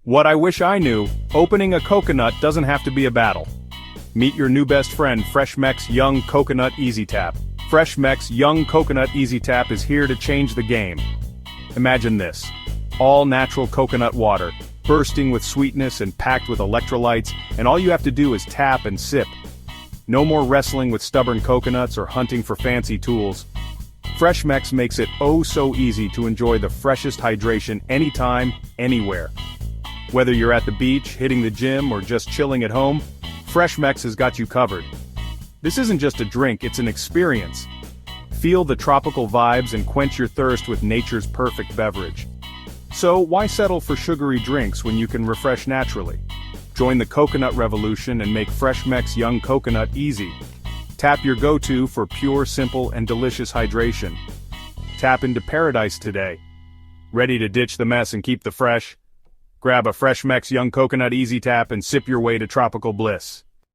What I wish I knew, opening a coconut doesn't have to be a battle. Meet your new best friend, FreshMex Young Coconut Easy Tap. FreshMex Young Coconut Easy Tap is here to change the game. Imagine this. All natural coconut water, bursting with sweetness and packed with electrolytes, and all you have to do is tap and sip. No more wrestling with stubborn coconuts or hunting for fancy tools. FreshMex makes it oh so easy to enjoy the freshest hydration anytime, anywhere. Whether you're at the beach, hitting the gym, or just chilling at home, FreshMex has got you covered. This isn't just a drink, it's an experience. Feel the tropical vibes and quench your thirst with nature's perfect beverage. So why settle for sugary drinks when you can refresh naturally? Join the coconut revolution and make FreshMex Young Coconut easy. Tap your go-to for pure, simple, and delicious hydration. Tap into paradise today. Ready to ditch the mess and keep the fresh? Grab a FreshMex Young Coconut Easy Tap and sip your way to tropical bliss.